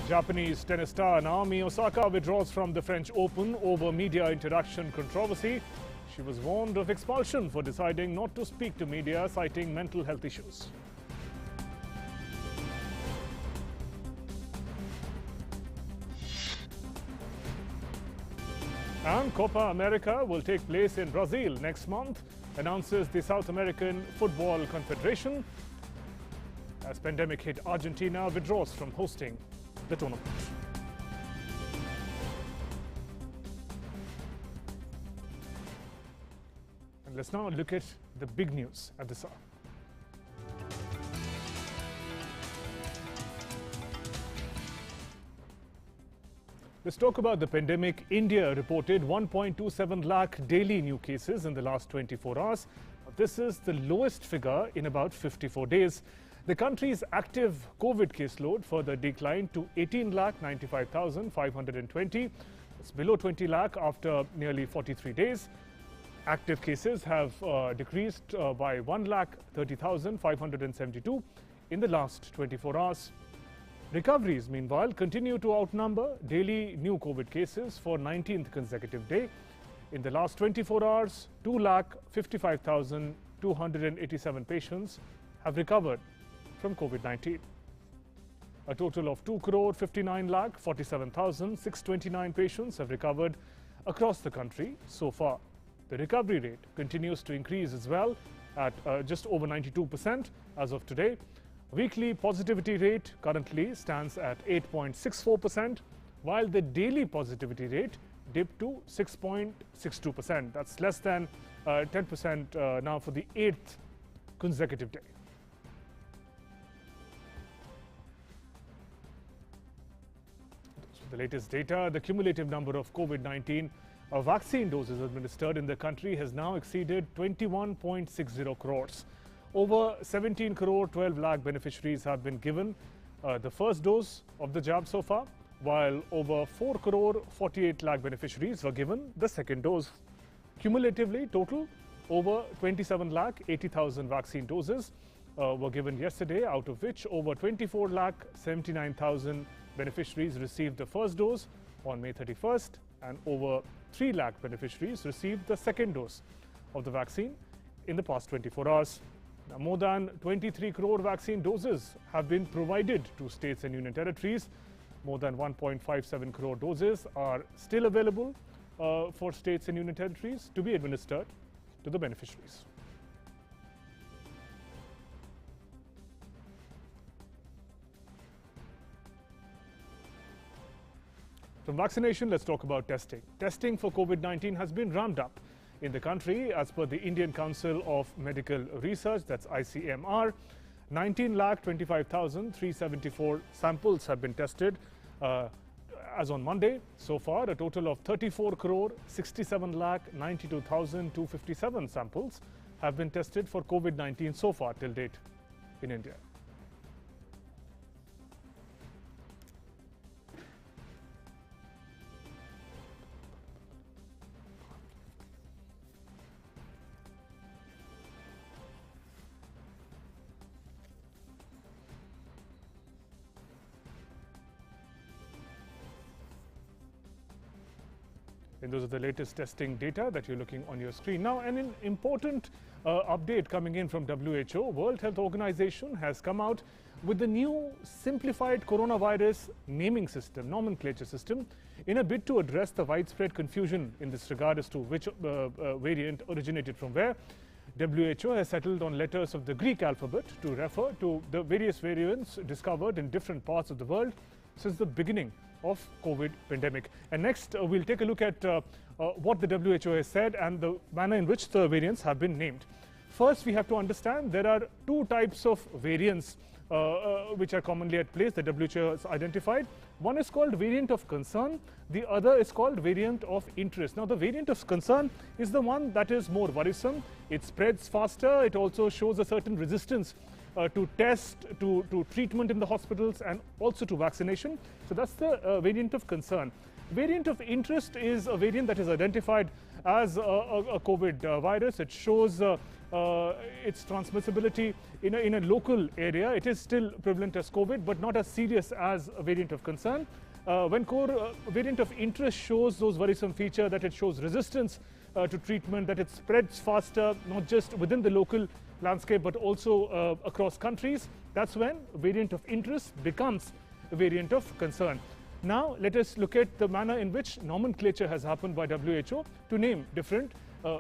Japanese tennis star Naomi Osaka withdraws from the French Open over media interaction controversy. She was warned of expulsion for deciding not to speak to media, citing mental health issues. And Copa America will take place in Brazil next month, announces the South American Football Confederation. As pandemic hit, Argentina withdraws from hosting the tournament. And let's now look at the big news at this hour. Let's talk about the pandemic. India reported 1.27 lakh daily new cases in the last 24 hours. This is the lowest figure in about 54 days. The country's active COVID caseload further declined to 18,95,520. It's below 20 lakh after nearly 43 days. Active cases have decreased by 1,30,572 in the last 24 hours. Recoveries, meanwhile, continue to outnumber daily new COVID cases for 19th consecutive day. In the last 24 hours, 2,55,287 patients have recovered from COVID-19. A total of 2,59,47,629 patients have recovered across the country so far. The recovery rate continues to increase as well at just over 92% as of today. Weekly positivity rate currently stands at 8.64%, while the daily positivity rate dipped to 6.62%. That's less than 10% now for the 8th consecutive day. The latest data, the cumulative number of COVID-19 vaccine doses administered in the country has now exceeded 21.60 crores. Over 17 crore 12 lakh beneficiaries have been given the first dose of the jab so far, while over 4 crore 48 lakh beneficiaries were given the second dose. Cumulatively, total over 27 lakh 80,000 vaccine doses were given yesterday, out of which over 24 lakh 79,000 beneficiaries received the first dose on May 31st, and over 3 lakh beneficiaries received the second dose of the vaccine in the past 24 hours. Now, more than 23 crore vaccine doses have been provided to states and union territories. More than 1.57 crore doses are still available for states and union territories to be administered to the beneficiaries. From vaccination, let's talk about testing. Testing for COVID-19 has been ramped up in the country. As per the Indian Council of Medical Research, that's ICMR, 19,25,374 samples have been tested as on Monday. So far, a total of 34 crore 67,92,257 samples have been tested for COVID-19 so far till date in India. And those are the latest testing data that you're looking on your screen. Now, an important update coming in from WHO. World Health Organization has come out with the new simplified coronavirus naming system, nomenclature system, in a bid to address the widespread confusion in this regard as to which variant originated from where. WHO has settled on letters of the Greek alphabet to refer to the various variants discovered in different parts of the world since the beginning of COVID pandemic. And next, we'll take a look at what the WHO has said and the manner in which the variants have been named. First, we have to understand there are two types of variants which are commonly at place that WHO has identified. One is called variant of concern, the other is called variant of interest. Now, the variant of concern is the one that is more worrisome. It spreads faster. It also shows a certain resistance to test, to treatment in the hospitals, and also to vaccination. So that's the variant of concern. Variant of interest is a variant that is identified as a COVID virus. It shows its transmissibility in a local area. It is still prevalent as COVID, but not as serious as a variant of concern. When core variant of interest shows those worrisome feature that it shows resistance to treatment, that it spreads faster, not just within the local landscape, but also across countries, that's when variant of interest becomes a variant of concern. Now, let us look at the manner in which nomenclature has happened by WHO to name different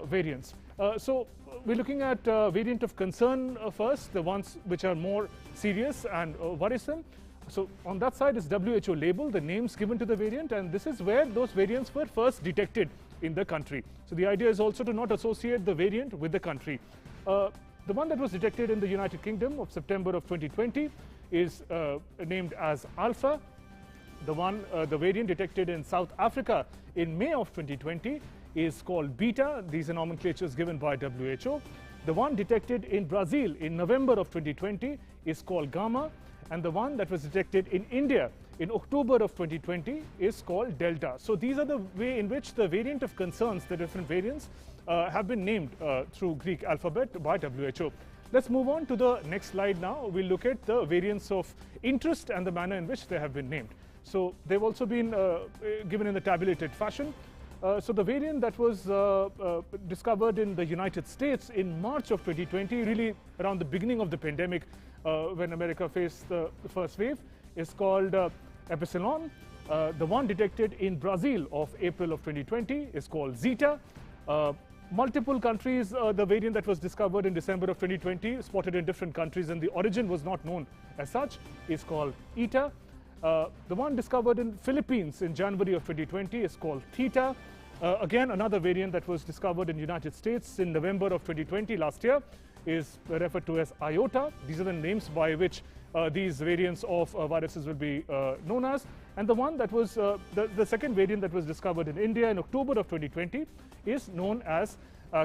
variants. So, we're looking at variant of concern first, the ones which are more serious and worrisome. So, on that side is WHO label, the names given to the variant, and this is where those variants were first detected in the country. So, the idea is also to not associate the variant with the country. The one that was detected in the United Kingdom of September of 2020 is named as Alpha. The variant detected in South Africa in May of 2020 is called Beta. These are nomenclatures given by WHO. The one detected in Brazil in November of 2020 is called Gamma. And the one that was detected in India in October of 2020 is called Delta. So these are the way in which the variant of concerns, the different variants, have been named through Greek alphabet by WHO. Let's move on to the next slide now. We'll look at the variants of interest and the manner in which they have been named. So they've also been given in the tabulated fashion. So the variant that was discovered in the United States in March of 2020, really around the beginning of the pandemic, when America faced the first wave, is called Epsilon. The one detected in Brazil of April of 2020 is called Zeta. Multiple countries, the variant that was discovered in December of 2020, spotted in different countries, and the origin was not known as such, is called Eta. The one discovered in Philippines in January of 2020 is called Theta. Again, another variant that was discovered in the United States in November of 2020 last year is referred to as Iota. These are the names by which these variants of viruses will be known as. And the one that was the second variant that was discovered in India in October of 2020 is known as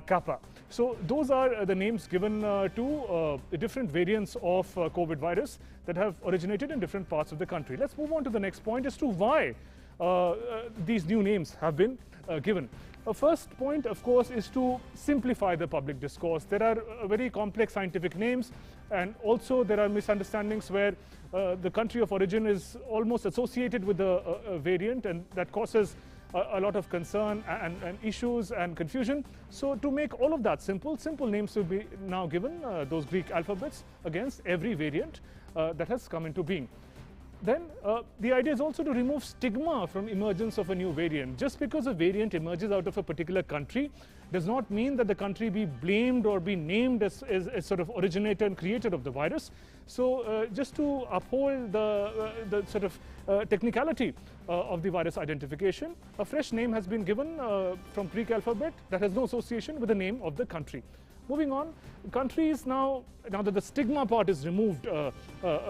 Kappa. So those are the names given to the different variants of COVID virus that have originated in different parts of the country. Let's move on to the next point as to why these new names have been given. First point, of course, is to simplify the public discourse. There are very complex scientific names, and also there are misunderstandings where the country of origin is almost associated with the variant, and that causes a lot of concern and issues and confusion. So to make all of that simple names will be now given, those Greek alphabets, against every variant that has come into being. Then the idea is also to remove stigma from emergence of a new variant. Just because a variant emerges out of a particular country does not mean that the country be blamed or be named as sort of originator and creator of the virus. So just to uphold the sort of technicality of the virus identification, a fresh name has been given from Greek alphabet that has no association with the name of the country. Moving on, countries now that the stigma part is removed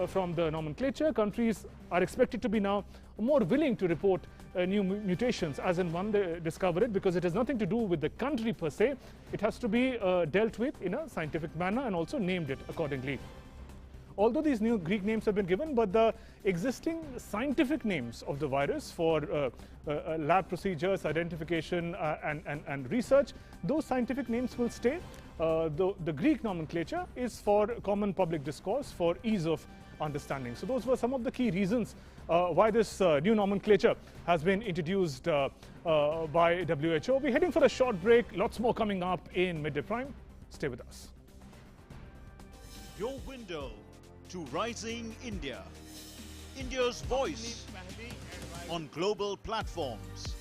from the nomenclature, countries are expected to be now more willing to report new mutations as and when they discover it, because it has nothing to do with the country per se. It has to be dealt with in a scientific manner and also named it accordingly. Although these new Greek names have been given, but the existing scientific names of the virus for lab procedures, identification and research, those scientific names will stay. The Greek nomenclature is for common public discourse, for ease of understanding. So those were some of the key reasons why this new nomenclature has been introduced by WHO. We're heading for a short break. Lots more coming up in Midday Prime. Stay with us. Your window to rising India. India's voice on global platforms.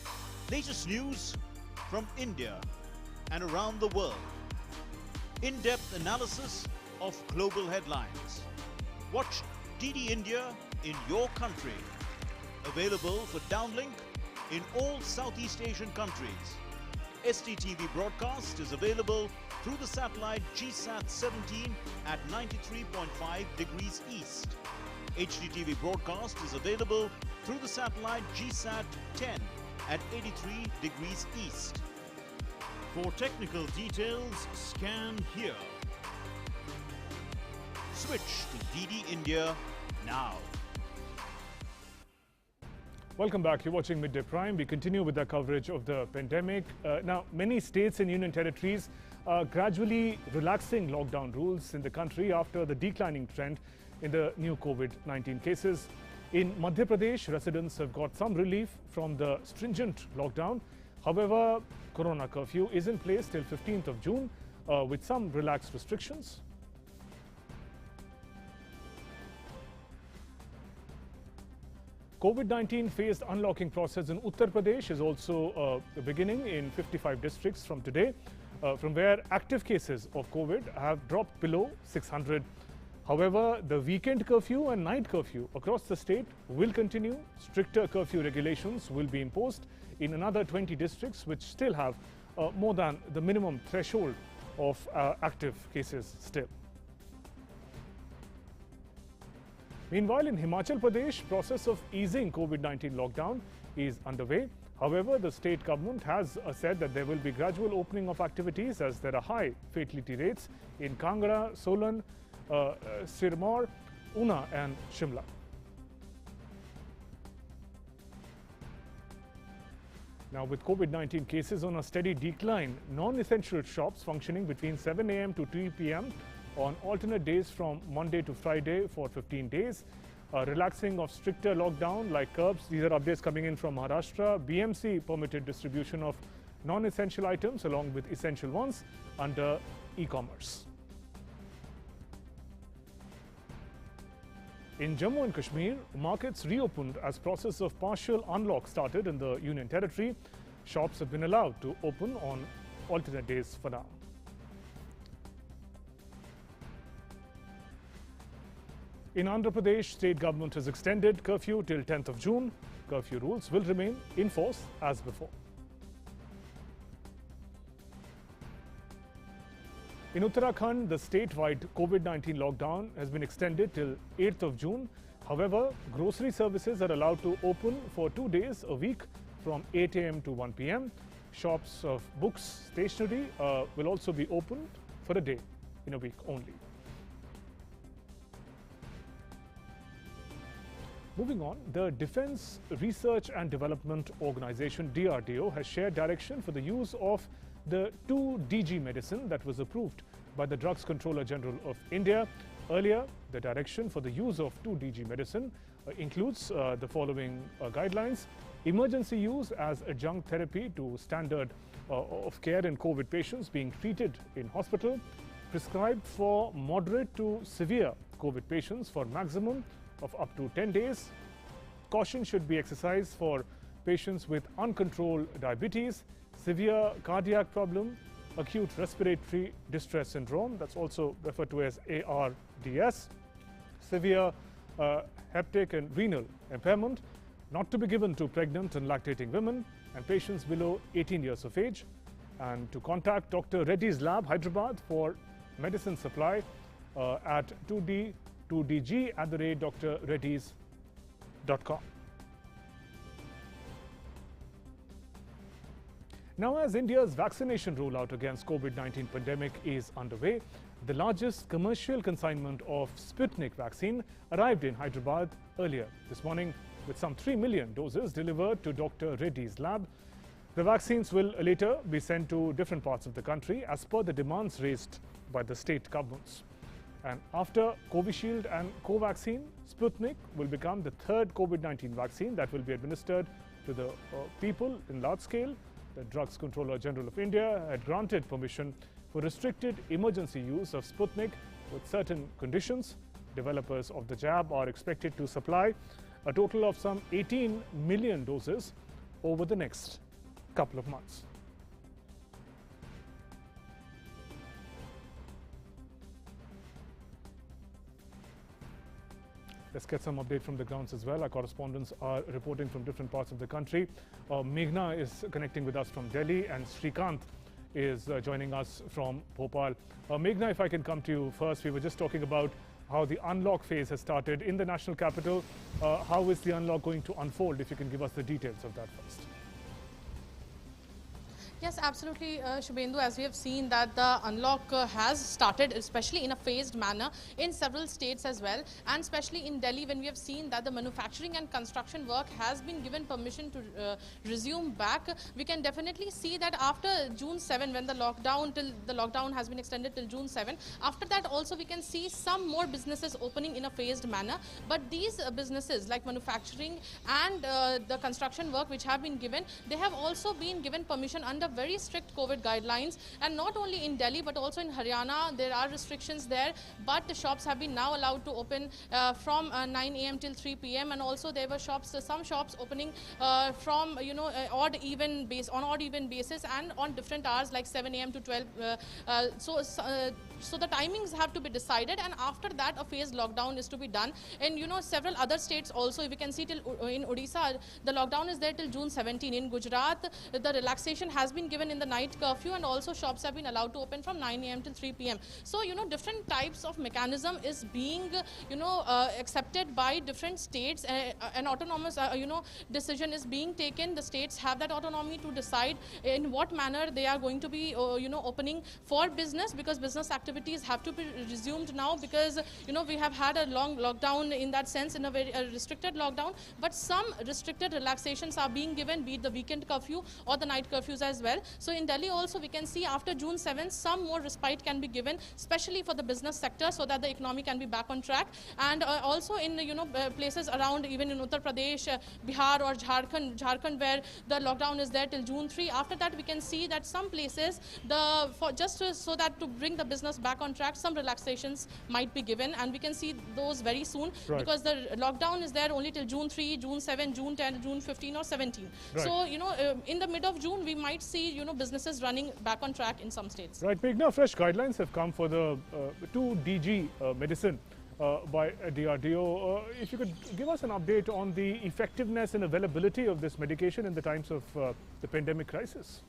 Latest news from India and around the world. In-depth analysis of global headlines. Watch DD India in your country. Available for downlink in all Southeast Asian countries. STTV broadcast is available through the satellite GSAT 17 at 93.5 degrees east. HDTV broadcast is available through the satellite GSAT 10 at 83 degrees east. For technical details, scan here. Switch to DD India now. Welcome back. You're watching Midday Prime. We continue with our coverage of the pandemic. Now, many states and union territories gradually relaxing lockdown rules in the country after the declining trend in the new COVID-19 cases. In Madhya Pradesh, residents have got some relief from the stringent lockdown. However, Corona curfew is in place till 15th of June with some relaxed restrictions. COVID-19 phased unlocking process in Uttar Pradesh is also beginning in 55 districts from today, from where active cases of COVID have dropped below 600. However, the weekend curfew and night curfew across the state will continue. Stricter curfew regulations will be imposed in another 20 districts which still have more than the minimum threshold of active cases still. Meanwhile, in Himachal Pradesh, process of easing COVID-19 lockdown is underway. However, the state government has said that there will be gradual opening of activities as there are high fatality rates in Kangra, Solan, Sirmaur, Una and Shimla. Now, with COVID-19 cases on a steady decline, non-essential shops functioning between 7 a.m. to 3 p.m. on alternate days from Monday to Friday for 15 days. Relaxing of stricter lockdown like curbs. These are updates coming in from Maharashtra. BMC permitted distribution of non-essential items along with essential ones under e-commerce. In Jammu and Kashmir, markets reopened as process of partial unlock started in the Union Territory. Shops have been allowed to open on alternate days for now. In Andhra Pradesh, state government has extended curfew till 10th of June. Curfew rules will remain in force as before. In Uttarakhand, the statewide COVID-19 lockdown has been extended till 8th of June. However, grocery services are allowed to open for 2 days a week from 8 a.m. to 1 p.m. Shops of books, stationery will also be opened for a day in a week only. Moving on, the Defence Research and Development Organization DRDO has shared direction for the use of the 2DG medicine that was approved by the Drugs Controller General of India. Earlier, the direction for the use of 2DG medicine includes the following guidelines: emergency use as adjunct therapy to standard of care in COVID patients being treated in hospital, prescribed for moderate to severe COVID patients for maximum of up to 10 days. Caution should be exercised for patients with uncontrolled diabetes, severe cardiac problem, acute respiratory distress syndrome, that's also referred to as ARDS, severe hepatic and renal impairment, not to be given to pregnant and lactating women and patients below 18 years of age, and to contact Dr. Reddy's Lab, Hyderabad for medicine supply at 2dg@drreddys.com. Now, as India's vaccination rollout against COVID-19 pandemic is underway, the largest commercial consignment of Sputnik vaccine arrived in Hyderabad earlier this morning with some 3 million doses delivered to Dr. Reddy's Lab. The vaccines will later be sent to different parts of the country as per the demands raised by the state governments. And after Covishield and Covaxin, Sputnik will become the third COVID-19 vaccine that will be administered to the people in large scale. The Drugs Controller General of India had granted permission for restricted emergency use of Sputnik with certain conditions. Developers of the jab are expected to supply a total of some 18 million doses over the next couple of months. Let's get some update from the grounds as well. Our correspondents are reporting from different parts of the country. Meghna is connecting with us from Delhi and Srikanth is joining us from Bhopal. Meghna, if I can come to you first, we were just talking about how the unlock phase has started in the national capital. How is the unlock going to unfold? If you can give us the details of that first. Yes, absolutely, Shubhendu. As we have seen that the unlock has started, especially in a phased manner in several states as well, and especially in Delhi, when we have seen that the manufacturing and construction work has been given permission to resume back. We can definitely see that after June 7, when the lockdown has been extended till June 7. After that, also we can see some more businesses opening in a phased manner. But these businesses like manufacturing and the construction work which have been given, they have also been given permission under very strict COVID guidelines, and not only in Delhi but also in Haryana there are restrictions there, but the shops have been now allowed to open from 9 a.m. till 3 p.m. and also there were some shops opening from odd even basis and on different hours like 7 a.m. to 12. So the timings have to be decided, and after that a phased lockdown is to be done. And several other states also, if we can see till in Odisha the lockdown is there till June 17. In Gujarat the relaxation has been given in the night curfew, and also shops have been allowed to open from 9 a.m. till 3 p.m. So different types of mechanism is being accepted by different states. An autonomous decision is being taken. The states have that autonomy to decide in what manner they are going to be opening for business, because business activities have to be resumed now, because we have had a long lockdown in that sense, in a very restricted lockdown, but some restricted relaxations are being given, be it the weekend curfew or the night curfews as well. So in Delhi also we can see after June 7th some more respite can be given, especially for the business sector, so that the economy can be back on track. And also in places around, even in Uttar Pradesh, Bihar or Jharkhand, where the lockdown is there till June 3. After that we can see that some places so that to bring the business back on track, some relaxations might be given, and we can see those very soon, because the lockdown is there only till June 3, June 7, June 10, June 15 or 17. Right. So in the mid of June we might see businesses running back on track in some states. Right, Meghna, fresh guidelines have come for the 2DG medicine by DRDO. If you could give us an update on the effectiveness and availability of this medication in the times of the pandemic crisis.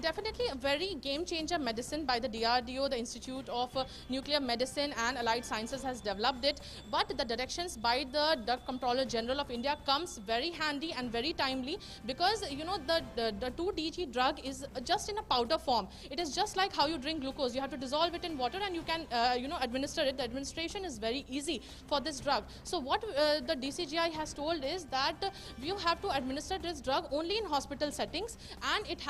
Definitely a very game-changer medicine by the DRDO, the Institute of Nuclear Medicine and Allied Sciences has developed it. But the directions by the Drug Controller General of India comes very handy and very timely, because the 2DG drug is just in a powder form. It is just like how you drink glucose. You have to dissolve it in water and you can administer it. The administration is very easy for this drug. So what the DCGI has told is that you have to administer this drug only in hospital settings, and it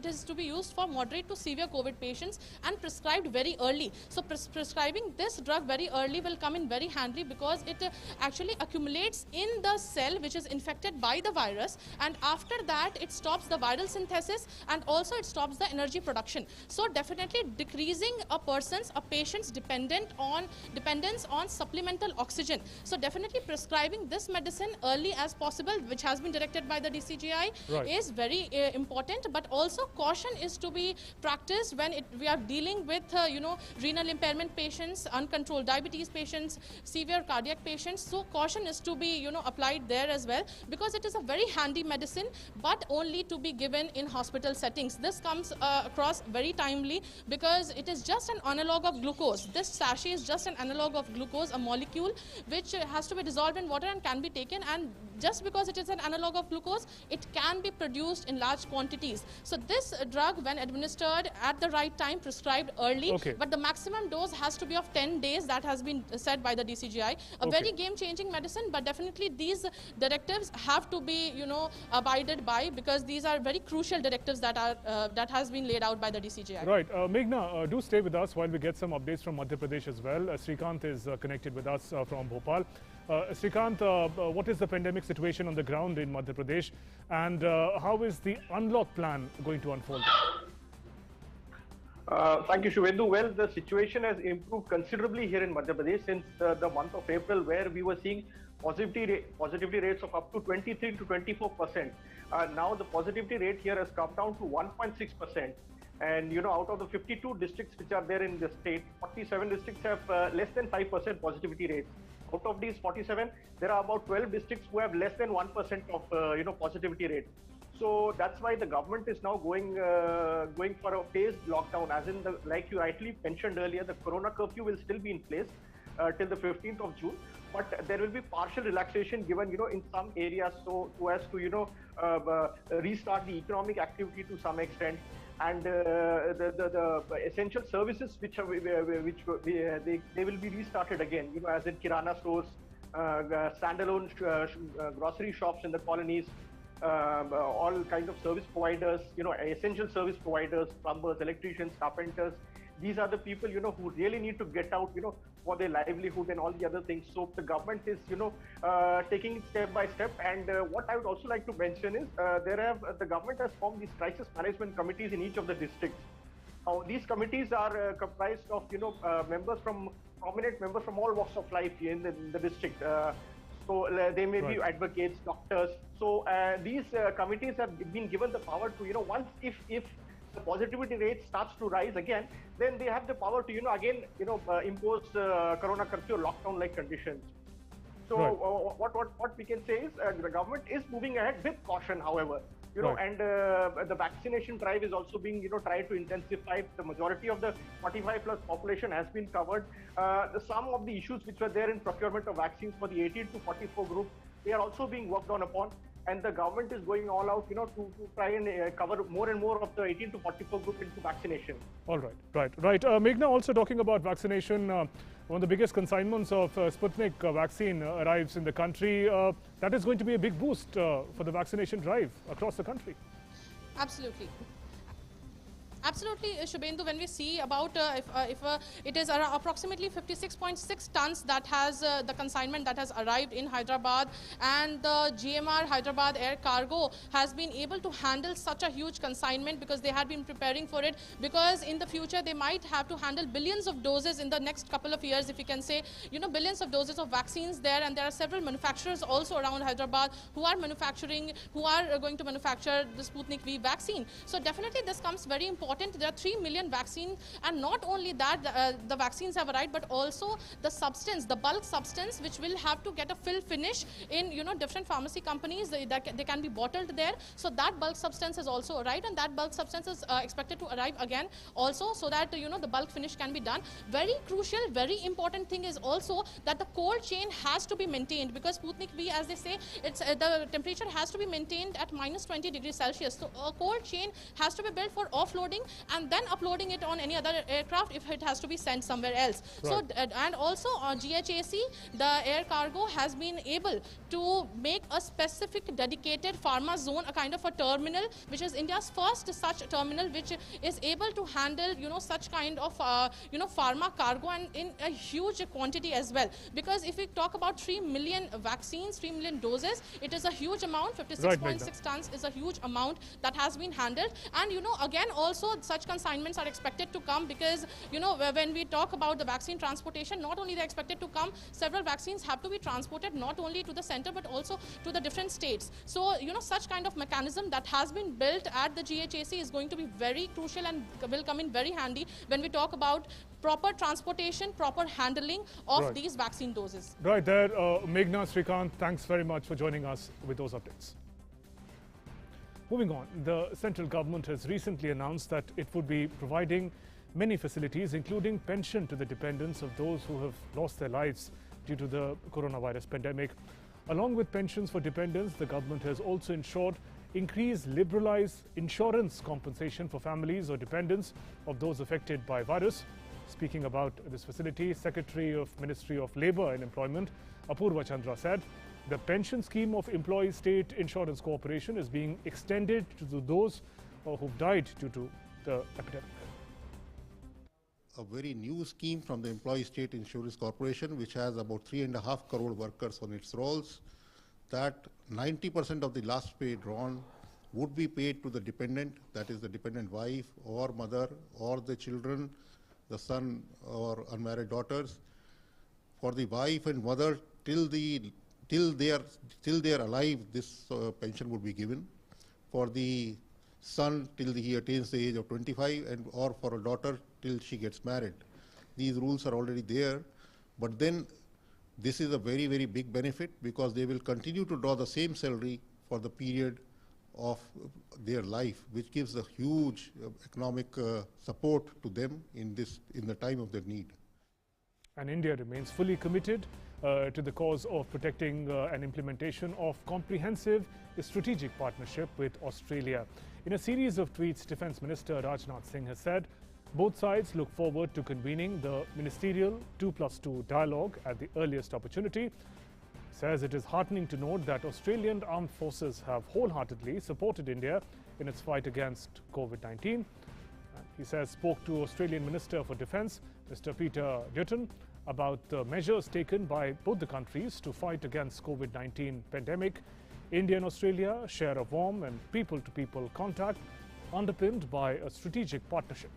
is to be used for moderate to severe COVID patients and prescribed very early. So prescribing this drug very early will come in very handy, because it actually accumulates in the cell which is infected by the virus, and after that it stops the viral synthesis and also it stops the energy production. So definitely decreasing a patient's dependence on supplemental oxygen. So definitely prescribing this medicine early as possible, which has been directed by the DCGI, is very important. But also caution is to be practiced when we are dealing with renal impairment patients, uncontrolled diabetes patients, severe cardiac patients. So caution is to be applied there as well, because it is a very handy medicine, but only to be given in hospital settings. This comes across very timely, because it is just an analog of glucose. This sachet is just an analog of glucose, a molecule which has to be dissolved in water and can be taken, and just because it is an analog of glucose, it can be produced in large quantities. So this drug, when administered at the right time, prescribed early, but the maximum dose has to be of 10 days. That has been said by the DCGI. A very game-changing medicine, but definitely these directives have to be abided by, because these are very crucial directives that has been laid out by the DCGI. Right. Meghna, do stay with us while we get some updates from Madhya Pradesh as well. Srikanth is connected with us from Bhopal. Srikanth, what is the pandemic situation on the ground in Madhya Pradesh, and how is the unlock plan going to unfold? Thank you, Shubhendu. Well, the situation has improved considerably here in Madhya Pradesh since the month of April, where we were seeing positivity rates of up to 23 to 24%. Now the positivity rate here has come down to 1.6%. And out of the 52 districts which are there in the state, 47 districts have less than 5% positivity rates. Out of these 47, there are about 12 districts who have less than 1% of positivity rate. So that's why the government is now going for a phased lockdown, as in like you rightly mentioned earlier, the corona curfew will still be in place. till the 15th of June. But there will be partial relaxation given, in some areas, so as to, restart the economic activity to some extent. And the essential services which they will be restarted again, as in kirana stores, standalone grocery shops in the colonies, all kinds of service providers, essential service providers, plumbers, electricians, carpenters. These are the people, who really need to get out, for their livelihood and all the other things. So the government is, taking it step by step. And what I would also like to mention is the government has formed these crisis management committees in each of the districts. Now, these committees are comprised of, prominent members from all walks of life in the district. So they may be advocates, doctors. So these committees have been given the power to, once if the positivity rate starts to rise again, then they have the power to, impose corona curfew, lockdown-like conditions. So what we can say is the government is moving ahead with caution, however. And the vaccination drive is also being, tried to intensify. The majority of the 45+ population has been covered. Some of the issues which were there in procurement of vaccines for the 18 to 44 group, they are also being worked on upon. And the government is going all out, to try and cover more and more of the 18 to 44 group into vaccination. All right. Meghna, also talking about vaccination, one of the biggest consignments of Sputnik vaccine arrives in the country. That is going to be a big boost for the vaccination drive across the country. Absolutely. Absolutely, Shubhendu, when we see about if it is approximately 56.6 tons that has the consignment that has arrived in Hyderabad, and the GMR Hyderabad Air Cargo has been able to handle such a huge consignment because they had been preparing for it, because in the future they might have to handle billions of doses in the next couple of years, if you can say, billions of doses of vaccines there. And there are several manufacturers also around Hyderabad who are going to manufacture the Sputnik V vaccine. So definitely this comes very important. There are 3 million vaccines, and not only that, the vaccines have arrived, but also the substance, the bulk substance, which will have to get a fill finish in different pharmacy companies. They can be bottled there. So that bulk substance has also arrived, and that bulk substance is expected to arrive again also, so that the bulk finish can be done. Very crucial, very important thing is also that the cold chain has to be maintained, because Sputnik V, as they say, it's the temperature has to be maintained at -20°C. So a cold chain has to be built for offloading and then uploading it on any other aircraft if it has to be sent somewhere else. So and also GHAC, the air cargo, has been able to make a specific dedicated pharma zone, a kind of a terminal, which is India's first such terminal, which is able to handle such kind of pharma cargo, and in a huge quantity as well. Because if we talk about 3 million vaccines, 3 million doses, it is a huge amount. 56.6 tons is a huge amount that has been handled. And again also such consignments are expected to come, because when we talk about the vaccine transportation, not only they're expected to come, several vaccines have to be transported not only to the center but also to the different states. So such kind of mechanism that has been built at the GHAC is going to be very crucial and will come in very handy when we talk about proper transportation, proper handling of these vaccine doses. Right there, Meghna, Srikanth, thanks very much for joining us with those updates. Moving on, the central government has recently announced that it would be providing many facilities, including pension to the dependents of those who have lost their lives due to the coronavirus pandemic. Along with pensions for dependents, the government has also ensured increased liberalized insurance compensation for families or dependents of those affected by virus. Speaking about this facility, Secretary of Ministry of Labour and Employment, Apurva Chandra, said the pension scheme of Employee State Insurance Corporation is being extended to those who've died due to the epidemic. A very new scheme from the Employee State Insurance Corporation, which has about 3.5 crore workers on its rolls, that 90% of the last pay drawn would be paid to the dependent, that is the dependent wife or mother or the children, the son or unmarried daughters. For the wife and mother, till they are alive, this pension would be given. For the son, till he attains the age of 25, and or for a daughter till she gets married. These rules are already there, but then this is a very, very big benefit, because they will continue to draw the same salary for the period of their life, which gives a huge economic support to them in the time of their need. And India remains fully committed to the cause of protecting and implementation of comprehensive strategic partnership with Australia. In a series of tweets, Defence Minister Rajnath Singh has said both sides look forward to convening the ministerial 2+2 dialogue at the earliest opportunity. Says it is heartening to note that Australian armed forces have wholeheartedly supported India in its fight against COVID-19. He says spoke to Australian Minister for Defence, Mr. Peter Dutton, about the measures taken by both the countries to fight against COVID-19 pandemic. India and Australia share a warm and people-to-people contact underpinned by a strategic partnership.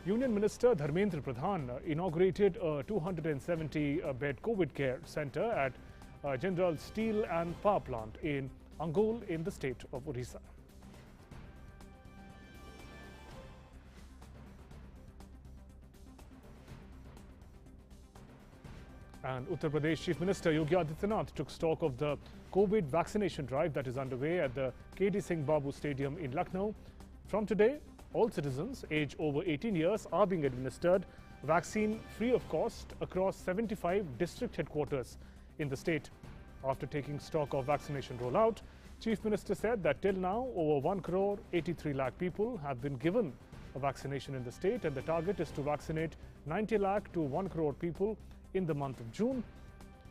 Union Minister Dharmendra Pradhan inaugurated a 270-bed COVID care centre at Jindal Steel and Power Plant in Angul in the state of Odisha. And Uttar Pradesh Chief Minister Yogi Adityanath took stock of the COVID vaccination drive that is underway at the K.D. Singh Babu Stadium in Lucknow. From today, all citizens aged over 18 years are being administered vaccine free of cost across 75 district headquarters in the state. After taking stock of vaccination rollout, Chief Minister said that till now over 1 crore 83 lakh people have been given a vaccination in the state, and the target is to vaccinate 90 lakh to 1 crore people in the month of June.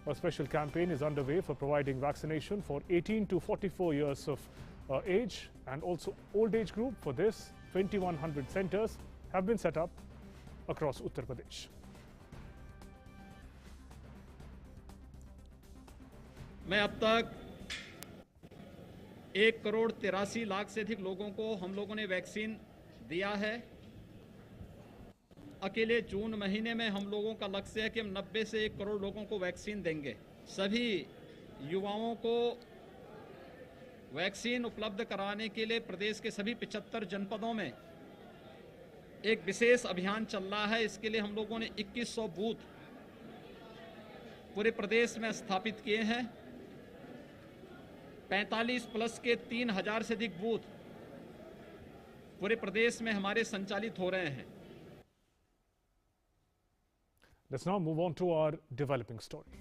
A special campaign is underway for providing vaccination for 18 to 44 years of age and also old age group. For this, 2,100 centers have been set up across Uttar Pradesh. मैं अब तक 1,83,00,000 से अधिक लोगों को हम लोगों ने वैक्सीन दिया है। अकेले जून महीने में हम लोगों का लक्ष्य है कि हम 90 से 1 करोड़ लोगों को वैक्सीन देंगे। सभी युवाओं को वैक्सीन उपलब्ध कराने के लिए प्रदेश के सभी 75 जनपदों में एक विशेष अभियान चल रहा है। इसके लिए हम लोगों ने 2100 बूथ पूरे प्रदेश में स्थापित किए हैं। 45 प्लस के 3000 से अधिक बूथ पूरे प्रदेश में हमारे संचालित हो रहे हैं। Let's now move on to our developing story.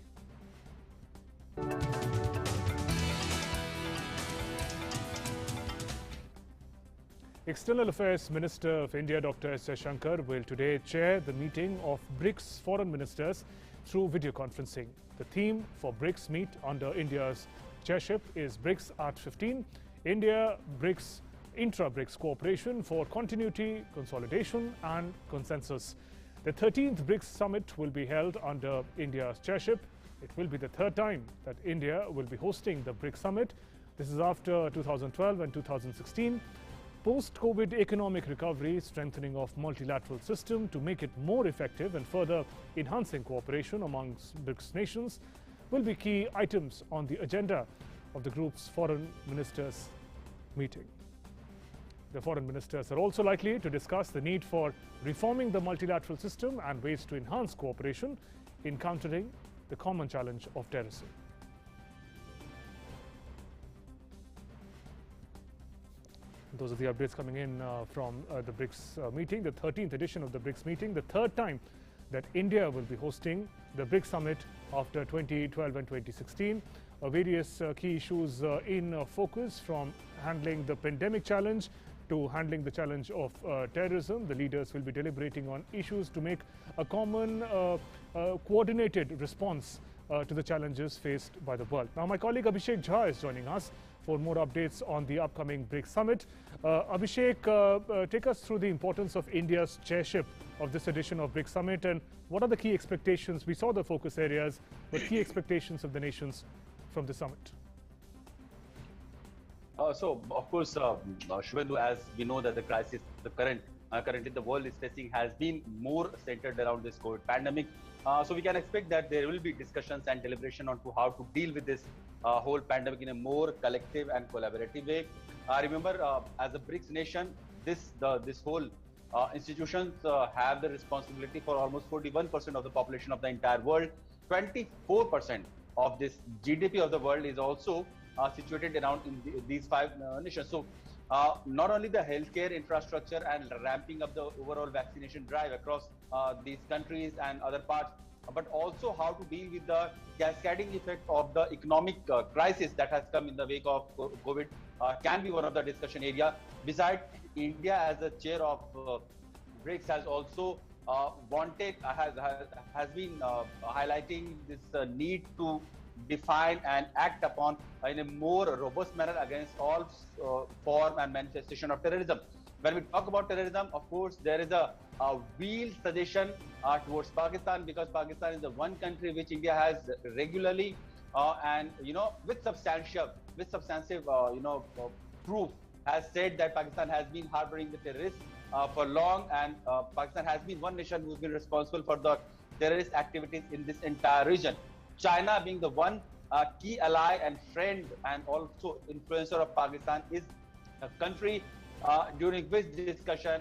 External Affairs Minister of India Dr. S. Shankar will today chair the meeting of BRICS foreign ministers through video conferencing. The theme for BRICS meet under India's chairship is BRICS at 15, India BRICS intra-BRICS cooperation for continuity, consolidation and consensus. The 13th BRICS summit will be held under India's chairship. It will be the third time that India will be hosting the BRICS summit. This is after 2012 and 2016. Post-COVID economic recovery, strengthening of multilateral system to make it more effective and further enhancing cooperation amongst BRICS nations will be key items on the agenda of the group's foreign ministers meeting. The foreign ministers are also likely to discuss the need for reforming the multilateral system and ways to enhance cooperation in countering the common challenge of terrorism. Those are the updates coming in from the BRICS meeting, the 13th edition of the BRICS meeting, the third time that India will be hosting the BRICS summit after 2012 and 2016. Various key issues in focus, from handling the pandemic challenge to handling the challenge of terrorism. The leaders will be deliberating on issues to make a common coordinated response to the challenges faced by the world. Now, my colleague Abhishek Jha is joining us for more updates on the upcoming BRICS summit. Abhishek, take us through the importance of India's chairship of this edition of BRICS summit, and what are the key expectations? We saw the focus areas, but key expectations of the nations from the summit. So, of course, Shubhendu, as we know that the crisis, currently the world is facing, has been more centered around this COVID pandemic. So we can expect that there will be discussions and deliberation on to how to deal with this whole pandemic in a more collective and collaborative way. Remember, as a BRICS nation, this whole institutions have the responsibility for almost 41% of the population of the entire world. 24% of this GDP of the world is also situated around in these five nations. So not only the healthcare infrastructure and ramping up the overall vaccination drive across these countries and other parts, but also how to deal with the cascading effect of the economic crisis that has come in the wake of COVID can be one of the discussion area. Besides, India as a chair of BRICS has also has been highlighting this need to define and act upon in a more robust manner against all form and manifestation of terrorism. When we talk about terrorism, of course, there is a wheeled suggestion towards Pakistan, because Pakistan is the one country which India has regularly and with substantive proof has said that Pakistan has been harboring the terrorists for long, and Pakistan has been one nation who's been responsible for the terrorist activities in this entire region. China being the one key ally and friend and also influencer of Pakistan is a country during which discussion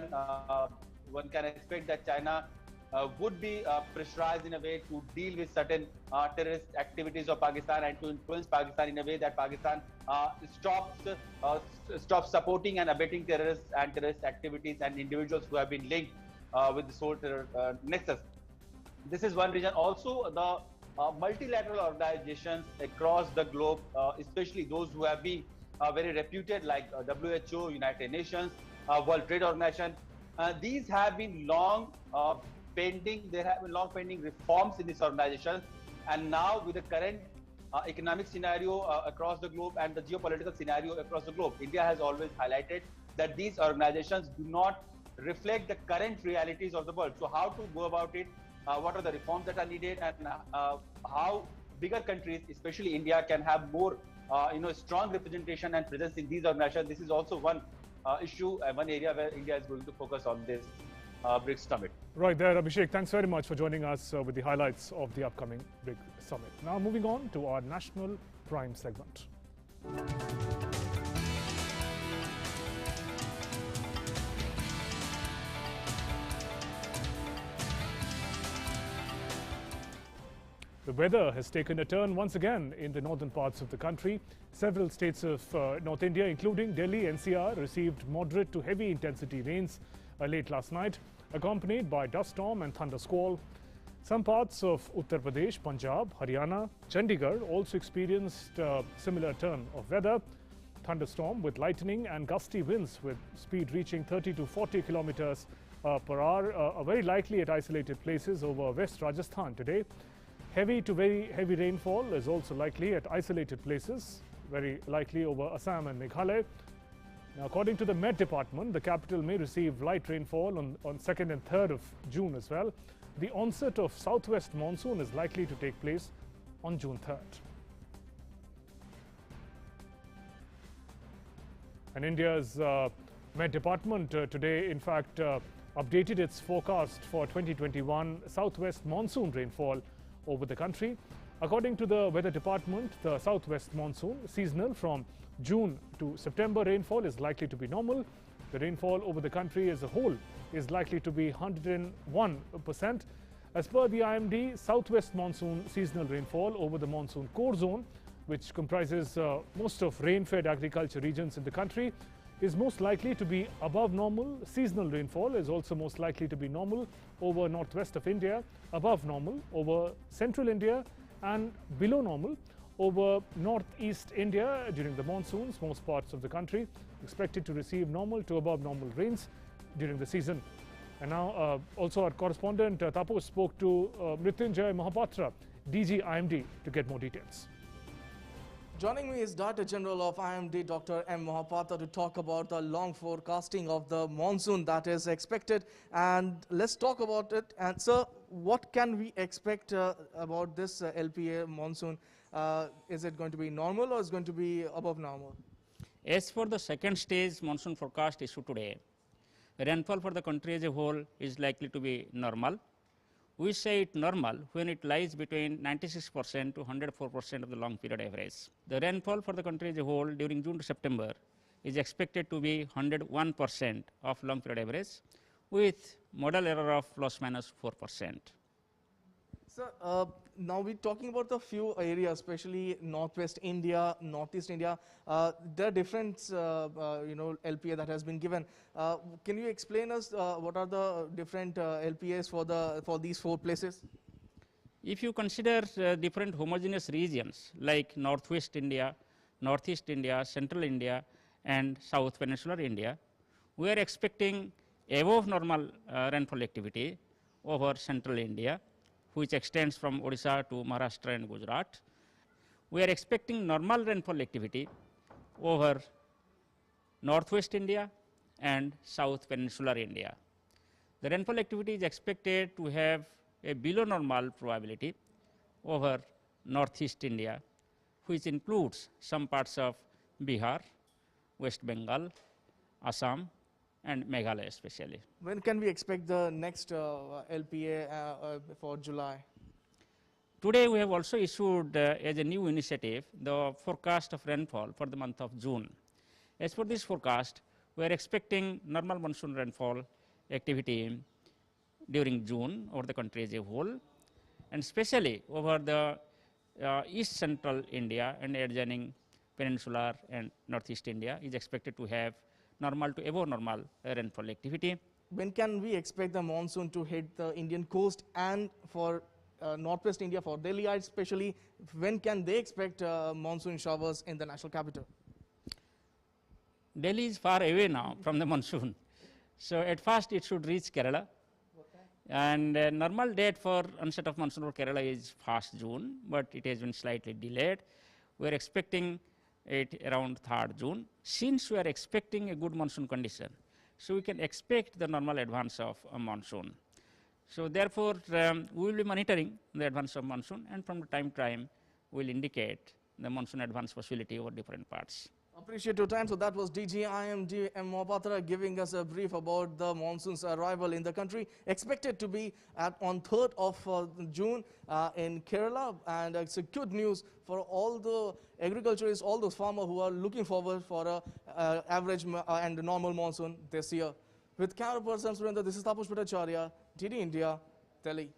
one can expect that China would be pressurized in a way to deal with certain terrorist activities of Pakistan and to influence Pakistan in a way that Pakistan stops supporting and abetting terrorists and terrorist activities and individuals who have been linked with this whole terror nexus. This is one reason. Also, the multilateral organizations across the globe, especially those who have been very reputed, like WHO, United Nations, World Trade Organization, these have been long pending. There have been long pending reforms in this organization, and now with the current economic scenario across the globe and the geopolitical scenario across the globe, India has always highlighted that these organizations do not reflect the current realities of the world. So how to go about it? What are the reforms that are needed, and how bigger countries, especially India, can have more strong representation and presence in these organizations. This is also one issue and one area where India is going to focus on this BRICS summit. Right there, Abhishek. Thanks very much for joining us with the highlights of the upcoming BRICS summit. Now moving on to our National Prime segment. The weather has taken a turn once again in the northern parts of the country. Several states of North India, including Delhi NCR, received moderate to heavy intensity rains late last night, accompanied by dust storm and thunder squall. Some parts of Uttar Pradesh, Punjab, Haryana, Chandigarh also experienced a similar turn of weather. Thunderstorm with lightning and gusty winds with speed reaching 30 to 40 kilometers per hour are very likely at isolated places over West Rajasthan today. Heavy to very heavy rainfall is also likely at isolated places, very likely over Assam and Meghalaya. Now, according to the Met Department, the capital may receive light rainfall on 2nd and 3rd of June as well. The onset of southwest monsoon is likely to take place on June 3rd. And India's Met Department today, in fact, updated its forecast for 2021 southwest monsoon rainfall over the country. According to the Weather Department, the southwest monsoon, seasonal from June to September rainfall, is likely to be normal. The rainfall over the country as a whole is likely to be 101%. As per the IMD, southwest monsoon seasonal rainfall over the monsoon core zone, which comprises most of rain-fed agriculture regions in the country, is most likely to be above normal. Seasonal rainfall is also most likely to be normal over northwest of India, above normal over central India, and below normal over northeast India during the monsoons. Most parts of the country expected to receive normal to above normal rains during the season. And now also our correspondent Tapo spoke to Mrityunjay Mahapatra, DG IMD, to get more details. Joining me is Director General of IMD, Dr. M. Mahapatra, to talk about the long forecasting of the monsoon that is expected. And let's talk about it. And sir, what can we expect about this LPA monsoon? Is it going to be normal or is it going to be above normal? As for the second stage monsoon forecast issued today, rainfall for the country as a whole is likely to be normal. We say it normal when it lies between 96% to 104% of the long period average. The rainfall for the country as a whole during June to September is expected to be 101% of long period average, with model error of ±4%. Sir, now we're talking about the few areas, especially Northwest India, Northeast India. There are different, LPA that has been given. Can you explain us what are the different LPAs for these 4 places? If you consider different homogeneous regions like Northwest India, Northeast India, Central India, and South Peninsular India, we are expecting above normal rainfall activity over Central India, which extends from Odisha to Maharashtra and Gujarat. We are expecting normal rainfall activity over Northwest India and South Peninsular India. The rainfall activity is expected to have a below normal probability over Northeast India, which includes some parts of Bihar, West Bengal, Assam, and Meghalaya especially. When can we expect the next LPA for July? Today we have also issued as a new initiative the forecast of rainfall for the month of June. As for this forecast, we are expecting normal monsoon rainfall activity during June over the country as a whole, and especially over the east central India and adjoining peninsular and northeast India is expected to have normal to above normal rainfall activity. When can we expect the monsoon to hit the Indian coast, and for Northwest India, for Delhiites especially, when can they expect monsoon showers in the national capital? Delhi is far away now from the monsoon. So at first it should reach Kerala. And normal date for onset of monsoon for Kerala is 1st June, but it has been slightly delayed. We are expecting it around 3rd June. Since we are expecting a good monsoon condition, so we can expect the normal advance of a monsoon. So therefore, we will be monitoring the advance of monsoon, and from time to time, we will indicate the monsoon advance possibility over different parts. Appreciate your time. So that was DG IMD M. Mohapatra giving us a brief about the monsoon's arrival in the country, expected to be on 3rd of June in Kerala. And it's a good news for all the agriculturists, all those farmers who are looking forward for a average and normal monsoon this year. With camera person Surendra, this is Tapush Bhattacharya, DD India, Delhi.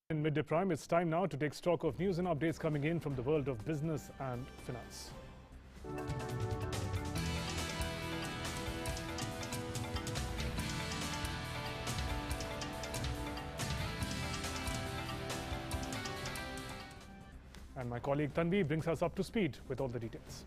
In Midday Prime, it's time now to take stock of news and updates coming in from the world of business and finance. And my colleague Tanvi brings us up to speed with all the details.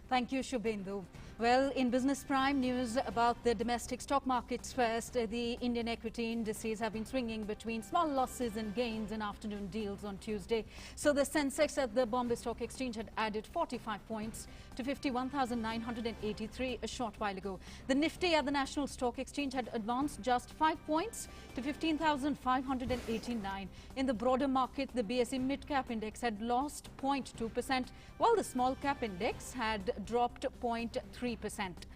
Thank you, Shubhendu. Well, in Business Prime news about the domestic stock markets first, the Indian equity indices have been swinging between small losses and gains in afternoon deals on Tuesday. So the Sensex at the Bombay Stock Exchange had added 45 points to 51,983 a short while ago. The Nifty at the National Stock Exchange had advanced just 5 points to 15,589. In the broader market, the BSE Mid-Cap Index had lost 0.2%, while the Small Cap Index had dropped 0.3%.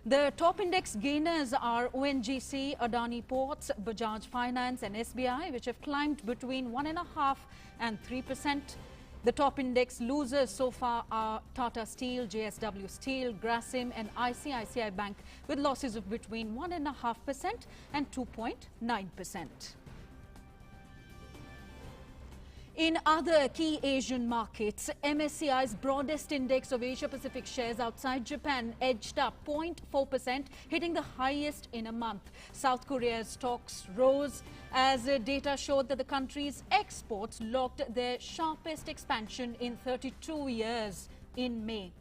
The top index gainers are ONGC, Adani Ports, Bajaj Finance and SBI, which have climbed between 1.5% and 3%. The top index losers so far are Tata Steel, JSW Steel, Grasim and ICICI Bank, with losses of between 1.5% and 2.9%. In other key Asian markets, MSCI's broadest index of Asia-Pacific shares outside Japan edged up 0.4%, hitting the highest in a month. South Korea's stocks rose as data showed that the country's exports logged their sharpest expansion in 32 years in May.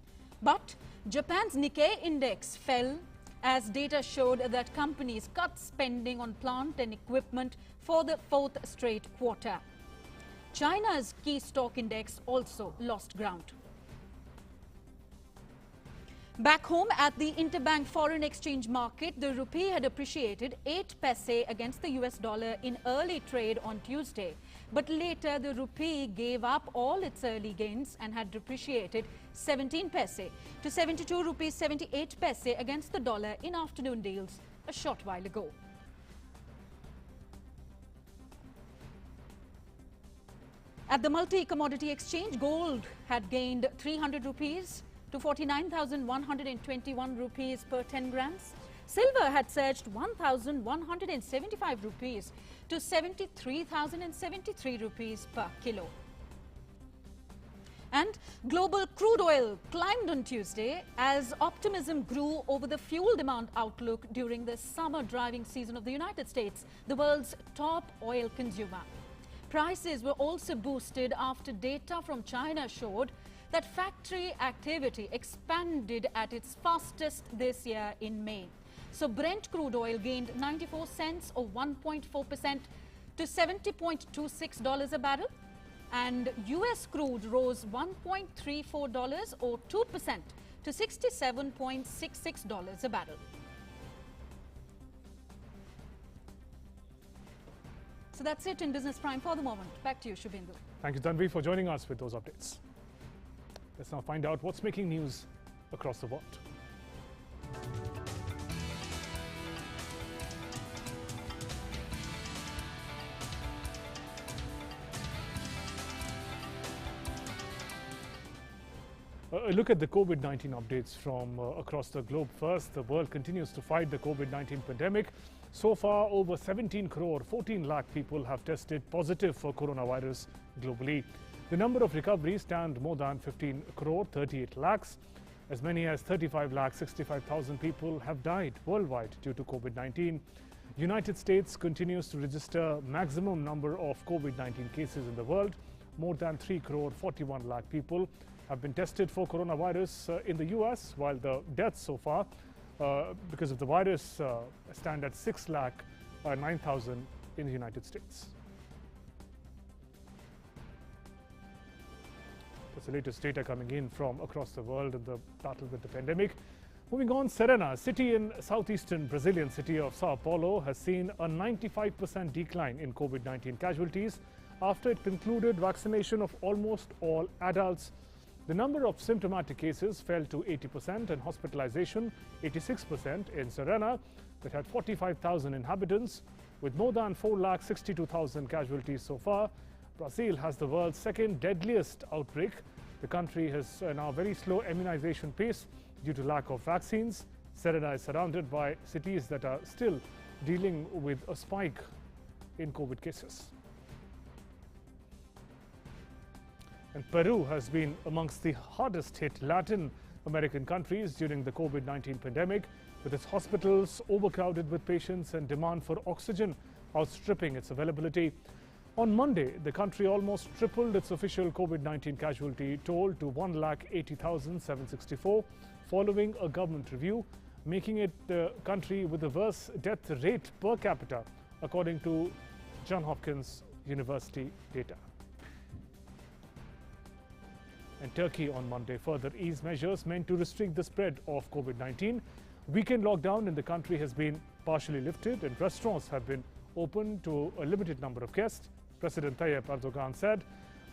But Japan's Nikkei index fell as data showed that companies cut spending on plant and equipment for the 4th straight quarter. China's key stock index also lost ground. Back home at the interbank foreign exchange market, the rupee had appreciated 8 paise against the US dollar in early trade on Tuesday. But later, the rupee gave up all its early gains and had depreciated 17 paise to 72 rupees 78 paise against the dollar in afternoon deals a short while ago. At the multi-commodity exchange, gold had gained 300 rupees to 49,121 rupees per 10 grams. Silver had surged 1,175 rupees to 73,073 rupees per kilo. And global crude oil climbed on Tuesday as optimism grew over the fuel demand outlook during the summer driving season of the United States, the world's top oil consumer. Prices were also boosted after data from China showed that factory activity expanded at its fastest this year in May. So Brent crude oil gained 94 cents or 1.4% to $70.26 a barrel. And US crude rose $1.34 or 2% to $67.66 a barrel. So that's it in Business Prime for the moment. Back to you, Shubhendu. Thank you, Tanvi, for joining us with those updates. Let's now find out what's making news across the world. A look at the COVID-19 updates from across the globe first. The world continues to fight the COVID-19 pandemic. So far, over 17 crore, 14 lakh people have tested positive for coronavirus globally. The number of recoveries stand more than 15 crore, 38 lakhs. As many as 35 lakh 65,000 people have died worldwide due to COVID-19. United States continues to register maximum number of COVID-19 cases in the world. More than 3 crore, 41 lakh people have been tested for coronavirus in the US, while the deaths so far because of the virus stand at 6 lakh 9,000 in the United States. That's the latest data coming in from across the world in the battle with the pandemic. Moving on, Serena, a city in southeastern Brazilian city of Sao Paulo, has seen a 95% decline in COVID-19 casualties after it concluded vaccination of almost all adults. The number of symptomatic cases fell to 80% and hospitalization 86% in Serena, that had 45,000 inhabitants, with more than 4,62,000 casualties so far. Brazil has the world's second deadliest outbreak. The country has now very slow immunization pace due to lack of vaccines. Serena is surrounded by cities that are still dealing with a spike in COVID cases. And Peru has been amongst the hardest hit Latin American countries during the COVID-19 pandemic, with its hospitals overcrowded with patients and demand for oxygen outstripping its availability. On Monday, the country almost tripled its official COVID-19 casualty toll to 1,80,764, following a government review, making it the country with the worst death rate per capita, according to Johns Hopkins University data. And Turkey on Monday further eased measures meant to restrict the spread of COVID-19. Weekend lockdown in the country has been partially lifted and restaurants have been open to a limited number of guests. President Tayyip Erdogan said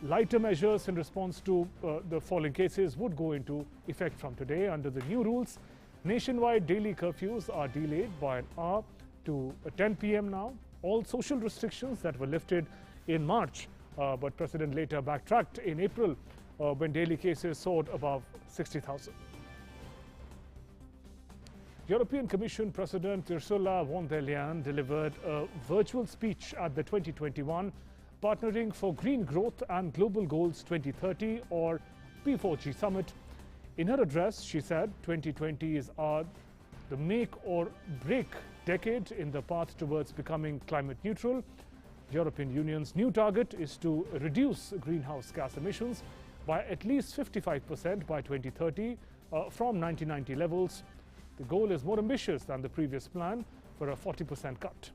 lighter measures in response to the falling cases would go into effect from today. Under the new rules, nationwide daily curfews are delayed by an hour to 10 p.m. now. All social restrictions that were lifted in March, but President later backtracked in April when daily cases soared above 60,000. European Commission President Ursula von der Leyen delivered a virtual speech at the 2021 Partnering for Green Growth and Global Goals 2030 or P4G summit. In her address, she said 2020 is the make or break decade in the path towards becoming climate neutral. The European Union's new target is to reduce greenhouse gas emissions by at least 55% by 2030 from 1990 levels. The goal is more ambitious than the previous plan for a 40% cut.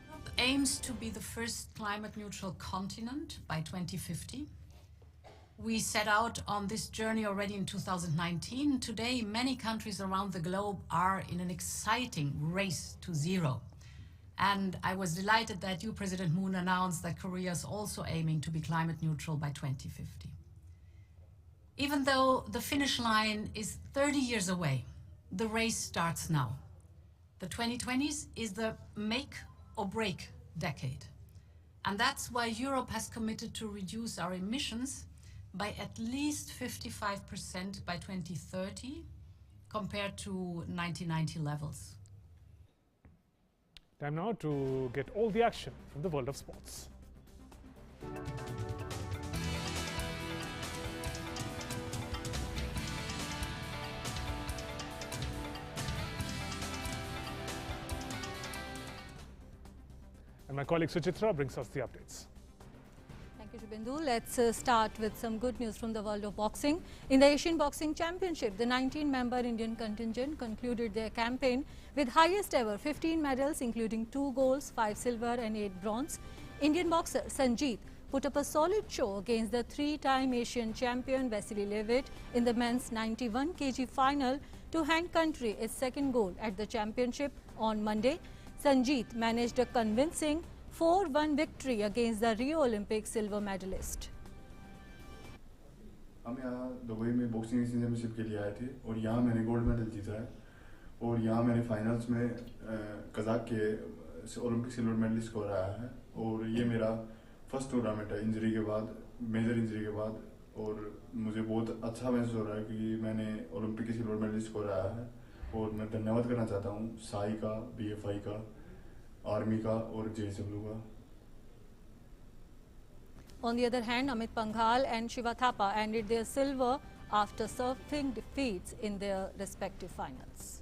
Europe aims to be the first climate neutral continent by 2050. We set out on this journey already in 2019. Today, many countries around the globe are in an exciting race to zero. And I was delighted that you, President Moon, announced that Korea is also aiming to be climate neutral by 2050. Even though the finish line is 30 years away, the race starts now. The 2020s is the make or break decade. And that's why Europe has committed to reduce our emissions by at least 55% by 2030 compared to 1990 levels. Time now to get all the action from the world of sports. And my colleague Suchitra brings us the updates. Thank you, Shubhendu. Let's start with some good news from the world of boxing. In the Asian Boxing Championship, the 19-member Indian contingent concluded their campaign with highest ever 15 medals, including 2 golds, 5 silver and 8 bronze. Indian boxer Sanjeet put up a solid show against the 3-time Asian champion Vasily Levitt in the men's 91 kg final to hand country its second gold at the championship on Monday. Sanjeet managed a convincing 4-1 victory against the Rio Olympic silver medalist. हम यहाँ Dubai में boxing championship के लिए आए थे और यहाँ मैंने गोल्ड मेडल जीता है और यहाँ मैंने फाइनल्स में कजाक के ओलंपिक सिल्वर मेडलिस्ट को हराया है और ये मेरा फर्स्ट टूर्नामेंट है इंजरी के बाद, मेजर इंजरी के बाद, और मुझे बहुत अच्छा महसूस हो रहा है कि मैंने ओलंपिक के सिल्वर मेडलिस्ट को हराया है और मैं धन्यवाद करना चाहता हूँ साई का, BFI का, आर्मी का और JSW का. On the other hand, Amit Panghal and Shiva Thapa ended their silver after suffering defeats in their respective finals.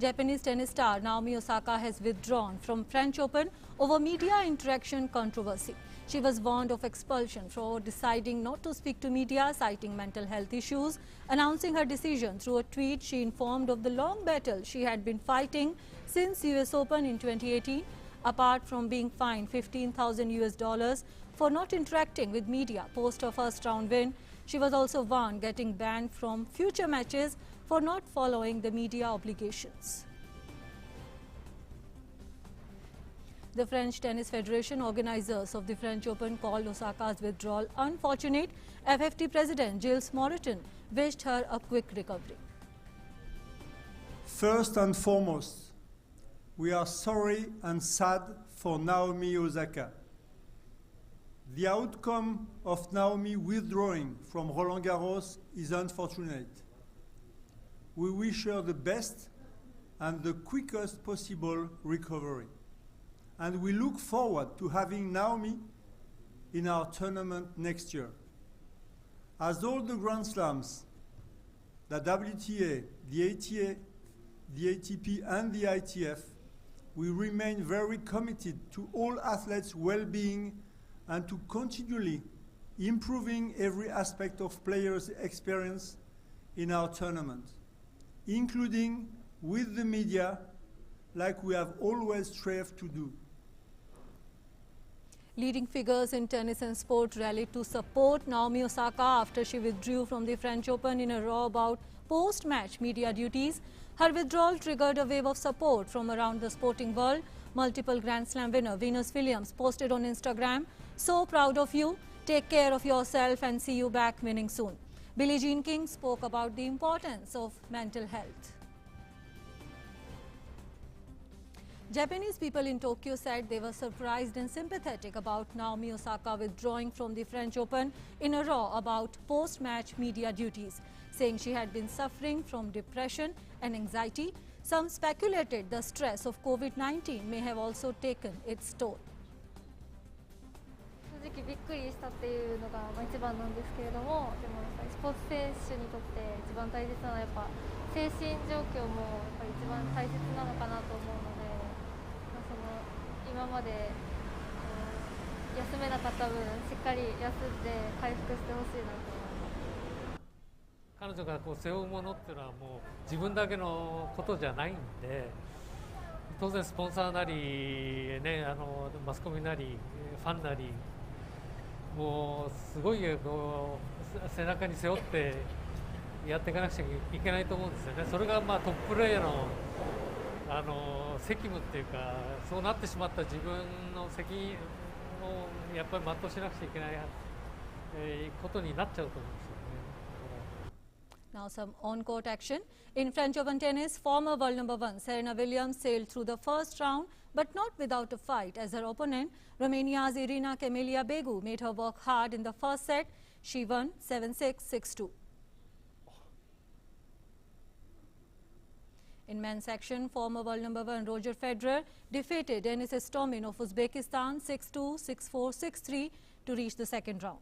Japanese tennis star Naomi Osaka has withdrawn from French Open over media interaction controversy. She was warned of expulsion for deciding not to speak to media, citing mental health issues. Announcing her decision through a tweet, she informed of the long battle she had been fighting since US Open in 2018. Apart from being fined $15,000 for not interacting with media post her first round win, she was also warned getting banned from future matches for not following the media obligations. The French Tennis Federation, organizers of the French Open, called Osaka's withdrawal unfortunate. FFT President Gilles Moreton wished her a quick recovery. First and foremost, we are sorry and sad for Naomi Osaka. The outcome of Naomi withdrawing from Roland Garros is unfortunate. We wish her the best and the quickest possible recovery. And we look forward to having Naomi in our tournament next year. As all the Grand Slams, the WTA, the ATA, the ATP and the ITF, we remain very committed to all athletes' well-being and to continually improving every aspect of players' experience in our tournament, including with the media, like we have always strived to do. Leading figures in tennis and sport rallied to support Naomi Osaka after she withdrew from the French Open in a row about post-match media duties. Her withdrawal triggered a wave of support from around the sporting world. Multiple Grand Slam winner Venus Williams posted on Instagram, "So proud of you, take care of yourself and see you back winning soon." Billie Jean King spoke about the importance of mental health. Japanese people in Tokyo said they were surprised and sympathetic about Naomi Osaka withdrawing from the French Open in a row about post-match media duties, saying she had been suffering from depression and anxiety. Some speculated the stress of COVID-19 may have also taken its toll. 正直びっくりしたっていうのが一番なんですけれども、でもやっぱりスポーツ選手にとって一番大切なのはやっぱ精神状況もやっぱり一番大切なのかなと思うので、その今まで休めなかった分しっかり休んで回復してほしいなと思います。彼女がこう背負うものっていうのはもう自分だけのことじゃないんで、当然スポンサーなりね、マスコミなりファンなり。もうすごいこう背中に背負ってやっていかなくちゃいけないと思うんですよね。それがまあトッププレーヤーの責務っていうか、そうなってしまった自分の責任をやっぱり全うしなくちゃいけないことになっちゃうと思うんですよね。Now some on-court action. In French Open tennis, former world number 1 Serena Williams sailed through the first round, but not without a fight, as her opponent, Romania's Irina Camelia Begu, made her work hard in the first set. She won 7-6, 6-2. In men's section, former world number 1 Roger Federer defeated Denis Istomin of Uzbekistan 6-2, 6-4, 6-3 to reach the second round.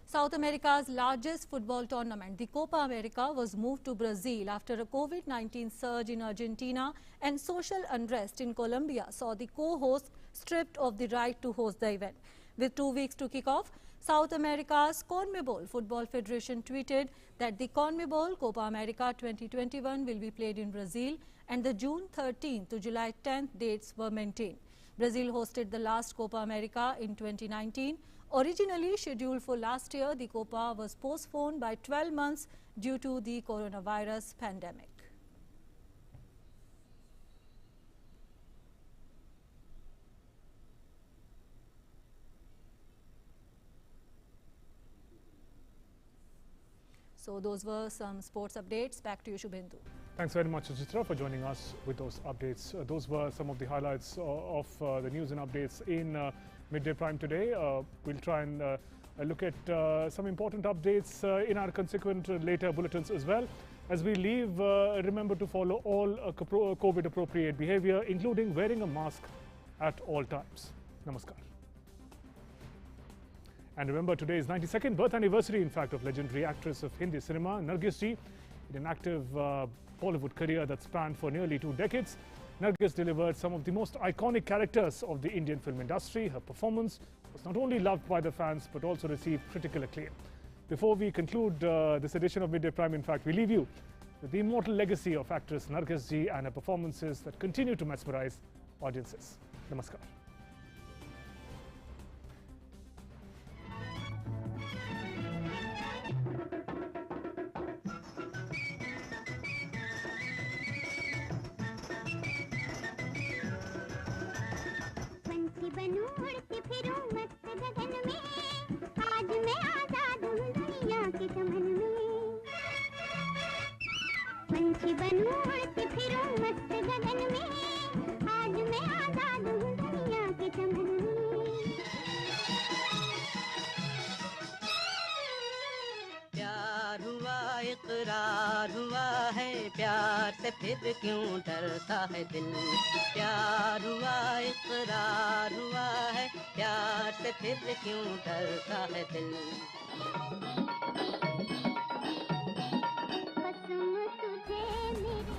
South America's largest football tournament, the Copa America, was moved to Brazil after a COVID-19 surge in Argentina and social unrest in Colombia saw the co-host stripped of the right to host the event. With 2 weeks to kick off, South America's CONMEBOL Football Federation tweeted that the CONMEBOL Copa America 2021 will be played in Brazil and the June 13th to July 10th dates were maintained. Brazil hosted the last Copa America in 2019. Originally scheduled for last year, the Copa was postponed by 12 months due to the coronavirus pandemic. So those were some sports updates. Back to you, Shubhendu. Thanks very much, Suchitra, for joining us with those updates. Those were some of the highlights of the news and updates in Midday Prime today. We'll try and look at some important updates in our consequent later bulletins as well. As we leave, remember to follow all COVID-appropriate behavior, including wearing a mask at all times. Namaskar. And remember, today is 92nd birth anniversary, in fact, of legendary actress of Hindi cinema, Nargis ji. In an active Bollywood career that spanned for nearly 2 decades, Nargis delivered some of the most iconic characters of the Indian film industry. Her performance was not only loved by the fans, but also received critical acclaim. Before we conclude this edition of Midday Prime, in fact, we leave you with the immortal legacy of actress Nargis ji and her performances that continue to mesmerize audiences. Namaskar. बनूं उड़ती फिरूं मस्त गगन में, आज मैं आजाद हूँ दुनिया के चमन में। पंछी बनूं उड़ती फिरूं मस्त गगन में, आज मैं आजाद हूँ दुनिया के चमन में। प्यार हुआ इकरार हुआ है, प्यार से फिर क्यों डरता है दिल। प्यार हुआ इकरार हुआ है, प्यार से फिर क्यों डरता है दिल। कसम तुझे मेरी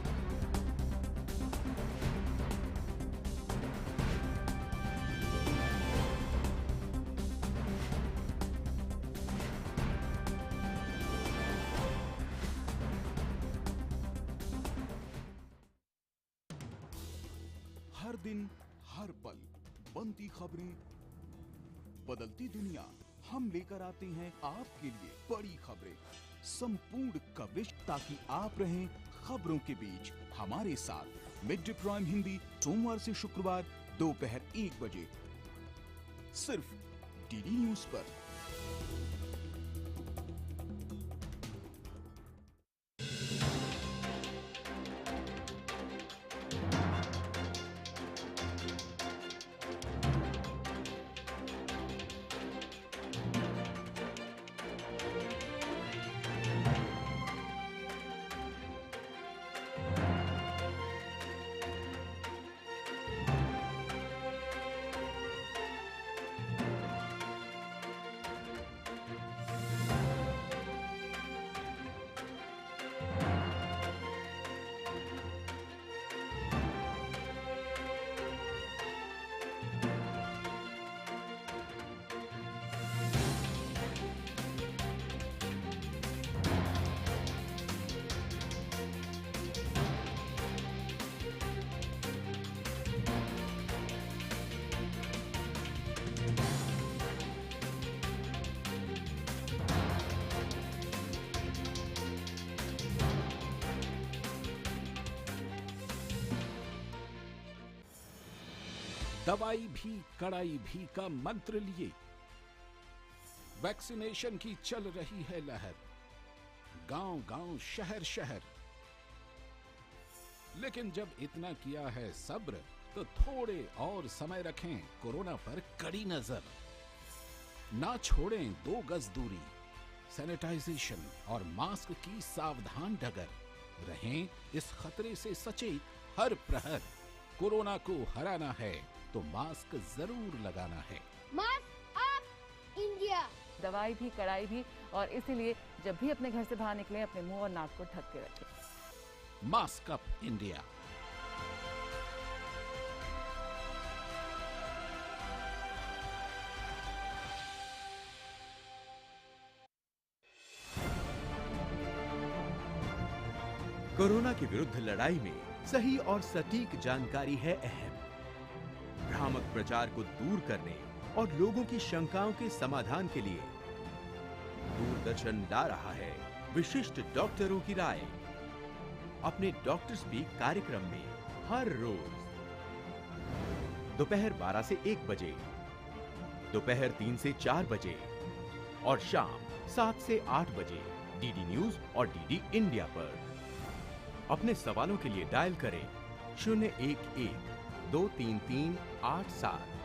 हर दिन हर पल बनती खबरें, बदलती दुनिया, हम लेकर आते हैं आपके लिए बड़ी खबरें, संपूर्ण कवरेज, ताकि आप रहें खबरों के बीच हमारे साथ। मिड प्राइम हिंदी सोमवार से शुक्रवार दोपहर 1 बजे सिर्फ डीडी न्यूज पर। दवाई भी कड़ाई भी का मंत्र लिए वैक्सीनेशन की चल रही है लहर, गांव-गांव, शहर-शहर। लेकिन जब इतना किया है सब्र, तो थोड़े और समय रखें कोरोना पर कड़ी नजर। ना छोड़ें 2 गज दूरी, सैनिटाइजेशन और मास्क की सावधान डगर। रहें इस खतरे से सचेत हर प्रहर। कोरोना को हराना है तो मास्क जरूर लगाना है। Mask up India. दवाई भी, कड़ाई भी, और इसीलिए जब भी अपने घर से बाहर निकलें अपने मुंह और नाक को ढक के रखें। Mask up India. कोरोना के विरुद्ध लड़ाई में सही और सटीक जानकारी है अहम। भ्रामक प्रचार को दूर करने और लोगों की शंकाओं के समाधान के लिए दूरदर्शन ला रहा है विशिष्ट डॉक्टरों की राय अपने डॉक्टर स्पीक कार्यक्रम में हर रोज दोपहर 12 से 1 बजे, दोपहर 3 से 4 बजे और शाम 7 से 8 बजे डीडी न्यूज और डीडी इंडिया पर। अपने सवालों के लिए डायल करें 011-233-87